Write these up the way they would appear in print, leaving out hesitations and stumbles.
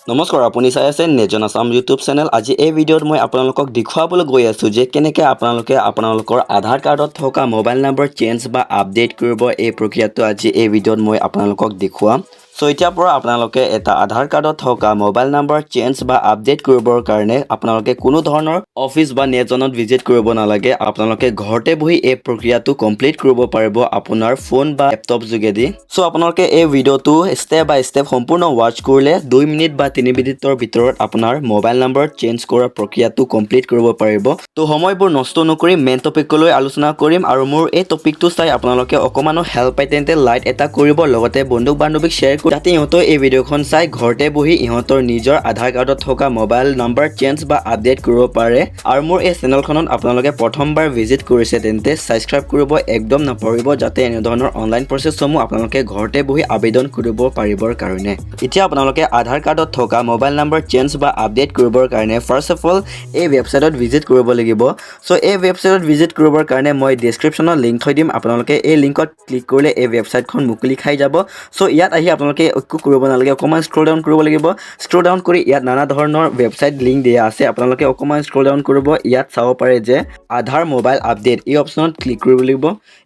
নমস্কাৰ আপুনি চাই আছে নেজন আসাম ইউটিউব চেনেল। আজি এই ভিডিঅ'ত মই আপোনালোকক দেখুৱাবলৈ গৈ আছোঁ যে কেনেকৈ আপোনালোকৰ আধাৰ কাৰ্ডত থকা মোবাইল নম্বৰ চেঞ্জ বা আপডেট কৰিব এই প্ৰক্ৰিয়াটো আজি এই ভিডিঅ'ত মই আপোনালোকক দেখুৱাম। সো এতিয়াৰ পৰা আপোনালোকে এটা আধাৰ কাৰ্ডত থকা মোবাইল নম্বৰ চেঞ্জ বা আপডেট কৰিবৰ কাৰণে আপোনালোকে কোনো ধৰণৰ অফিচ বা নেটজনত ভিজিট কৰিব নালাগে। আপোনালোকে ঘৰতে বহি এই প্ৰক্ৰিয়াটো কমপ্লিট কৰিব পাৰিব আপোনাৰ ফোন বা লেপটপ যোগেদি। সো আপোনালোকে এই ভিডিঅ'টো ষ্টেপ বাই ষ্টেপ সম্পূৰ্ণ ৱাচ কৰিলে 2 মিনিট বা 3 মিনিটৰ ভিতৰত আপোনাৰ মোবাইল নম্বৰ চেঞ্জ কৰাৰ প্ৰক্ৰিয়াটো কমপ্লিট কৰিব পাৰিব। তো সময়বোৰ নষ্ট নকৰি মেইন টপিকলৈ আলোচনা কৰিম আৰু মোৰ এই টপিকটো চাই আপোনালোকে অকমানো হেল্প পাই তেন্তে লাইক এটা কৰিব, লগতে বন্ধু বান্ধৱীক শ্বেয়াৰ কৰি যাতে ইহঁতৰ এই ভিডিঅ'খন চাই ঘৰতে বহি ইহঁতৰ নিজৰ আধাৰ কাৰ্ডত থকা মোবাইল নম্বৰ চেঞ্জ বা আপডেট কৰিব পাৰে। আৰু মোৰ এই চেনেলখনত আপোনালোকে প্ৰথমবাৰ ভিজিট কৰিছে তেন্তে ছাবস্ক্ৰাইব কৰিব একদম নাপাহৰিব, যাতে এনে ধৰণৰ অনলাইন প্ৰচেছসমূহ আপোনালোকে ঘৰতে বহি আবেদন কৰিব পাৰিবৰ কাৰণে। এতিয়া আপোনালোকে আধাৰ কাৰ্ডত থকা মোবাইল নম্বৰ চেঞ্জ বা আপডেট কৰিবৰ কাৰণে ফাৰ্ষ্ট অফ অল এই ৱেবছাইটত ভিজিট কৰিব লাগিব। সো এই ৱেবছাইটত ভিজিট কৰিবৰ কাৰণে মই ডেছক্ৰিপশ্যনত লিংক থৈ দিম। আপোনালোকে এই লিংকত ক্লিক কৰিলে এই ৱেবছাইটখন মুকলি খাই যাব। সো ইয়াত আহি আপোনালোকে একো কৰিব নালাগে, অকণমান স্ক্ৰল ডাউন কৰিব লাগিব। স্ক্ৰল ডাউন কৰি ইয়াত নানা ধৰণৰ ৱেবছাইট লিংক দিয়া আছে। আপোনালোকে অকণমান স্ক্ৰল ডাউন কৰিব, ইয়াত চাব পাৰে যে আধাৰ মোবাইল আপডেট এই অপশ্যনত ক্লিক কৰিব লাগিব।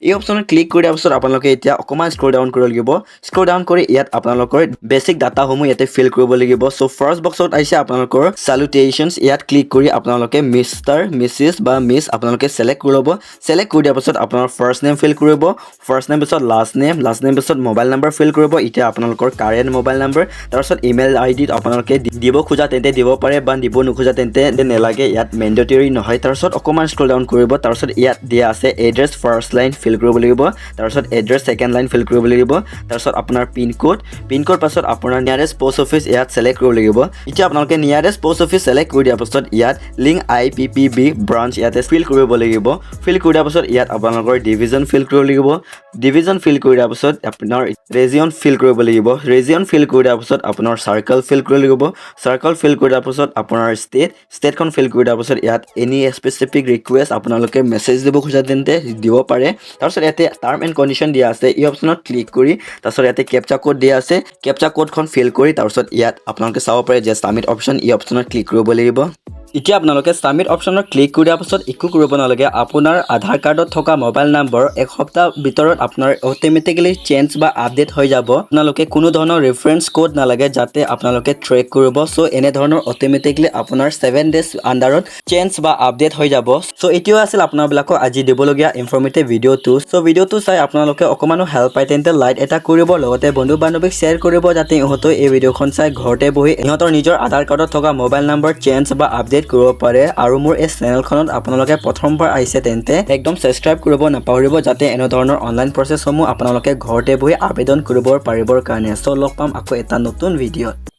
এই অপশ্যনত ক্লিক কৰি দিয়াৰ পিছত আপোনালোকে এতিয়া অকণমান স্ক্ৰল ডাউন কৰিব লাগিব। স্ক্ৰল ডাউন কৰি ইয়াত আপোনালোকৰ বেছিক ডাটাসমূহ ইয়াতে ফিল কৰিব লাগিব। সো ফাৰ্ষ্ট বক্সত আহিছে আপোনালোকৰ সালুটেশনছ, ইয়াত ক্লিক কৰি আপোনালোকে মিষ্টাৰ, মিছিছ বা মিছ আপোনালোকে সিলেক্ট কৰি ল'ব। সিলেক্ট কৰি দিয়াৰ পিছত আপোনাৰ ফাৰ্ষ্ট নেম ফিল কৰিব, ফাৰ্ষ্ট নেম পিছত লাষ্ট নেম পিছত মোবাইল নম্বৰ ফিল কৰিব। এতিয়া আপোনালোকৰ কাৰেণ্ট মোবাইল নম্বৰ, তাৰপিছত ইমেইল আইডিত আপোনালোকে দিব খোজা তেন্তে দিব পাৰে বা দিব নোখোজা তেন্তে নেলাগে, ইয়াত মেণ্ডেটৰী নহয়। তাৰপিছত অকণমান স্ক্ৰল ডাউন কৰিব, তাৰপিছত ইয়াত দিয়া আছে এড্ৰেছ ফাৰ্ষ্ট লাইন ফিল কৰিব লাগিব, তাৰপিছত এড্ৰেছ ছেকেণ্ড লাইন ফিল কৰিব লাগিব, তাৰপিছত আপোনাৰ পিনক'ড পাছত আপোনাৰ নিয়াৰেষ্ট পোষ্ট অফিচ ইয়াত সিলেক্ট কৰিব লাগিব। এতিয়া আপোনালোকে নিয়াৰেষ্ট পোষ্ট অফিচ সিলেক্ট কৰি দিয়াৰ পাছত ইয়াত লিংক IPPB ব্ৰাঞ্চ ইয়াতে ফিল কৰিব লাগিব। ফিল কৰি দিয়াৰ পাছত ইয়াত আপোনালোকৰ ডিভিজন ফিল কৰিব লাগিব। ডিভিজন ফিল কৰি দিয়াৰ পাছত আপোনাৰ ৰেজিয়ন ফিল কৰিব লাগিব। ৰেজিয়ন ফিল কৰি দিয়াৰ পাছত আপোনাৰ চাৰ্কল ফিল কৰিব লাগিব। চাৰ্কল ফিল কৰি দিয়াৰ পাছত আপোনাৰ ষ্টেটখন ফিল কৰি দিয়াৰ পাছত ইয়াত এনি স্পেচিফিক ৰিকুৱেষ্ট আপোনালোকে মেছেজ দিব খোজা তেন্তে দিব পাৰে। তাৰপিছত ইয়াতে টাৰ্ম এণ্ড কণ্ডিশ্যন দিয়া আছে, এই অপশ্যনত ক্লিক কৰি তাৰপিছত ইয়াতে কেপচা কোড দিয়া আছে, কেপচা কোডখন ফিল কৰি তাৰপিছত ইয়াত আপোনালোকে চাব পাৰে যে সাবমিট অপশ্যন, এই অপশ্যনত ক্লিক কৰিব লাগিব। এতিয়া আপোনালোকে সাবমিট অপশ্যনত ক্লিক কৰি দিয়াৰ পাছত একো কৰিব নালাগে। আপোনাৰ আধাৰ কাৰ্ডত থকা মোবাইল নম্বৰ এক সপ্তাহ ভিতৰত আপোনাৰ অট'মেটিকেলি চেঞ্জ বা আপডেট হৈ যাব। আপোনালোকে কোনো ধৰণৰ ৰেফাৰেঞ্চ কোড নালাগে যাতে আপোনালোকে ট্ৰেক কৰিব। সো এনে ধৰণৰ অট'মেটিকেলি আপোনাৰ 7 ডেজ আণ্ডাৰত চেঞ্জ বা আপডেট হৈ যাব। সো এইটোৱে আছিল আপোনালোকক আজি দিবলগীয়া ইনফৰ্মেটিভ ভিডিঅ'টো। সো ভিডিঅ'টো চাই আপোনালোকে অকণমানো হেল্প পায় তেন্তে লাইক এটা কৰিব, লগতে বন্ধু বান্ধৱীক শ্বেয়াৰ কৰিব যাতে ইহঁতেও এই ভিডিঅ'খন চাই ঘৰতে বহি ইহঁতৰ নিজৰ আধাৰ কাৰ্ডত থকা মোবাইল নম্বৰ চেঞ্জ বা আপডেট কৰিব পাৰে। আৰু মোৰ এই চেনেলখনত আপোনালোকে প্ৰথমবাৰ আহিছে তেন্তে একদম ছাবস্ক্ৰাইব কৰিব নাপাহৰিব, যাতে এনে ধৰণৰ অনলাইন প্ৰচেছসমূহ আপোনালোকে ঘৰতে বহি আবেদন কৰিব পাৰিবৰ কাৰণে। সো লগ পাম আকৌ এটা নতুন ভিডিঅ'ত।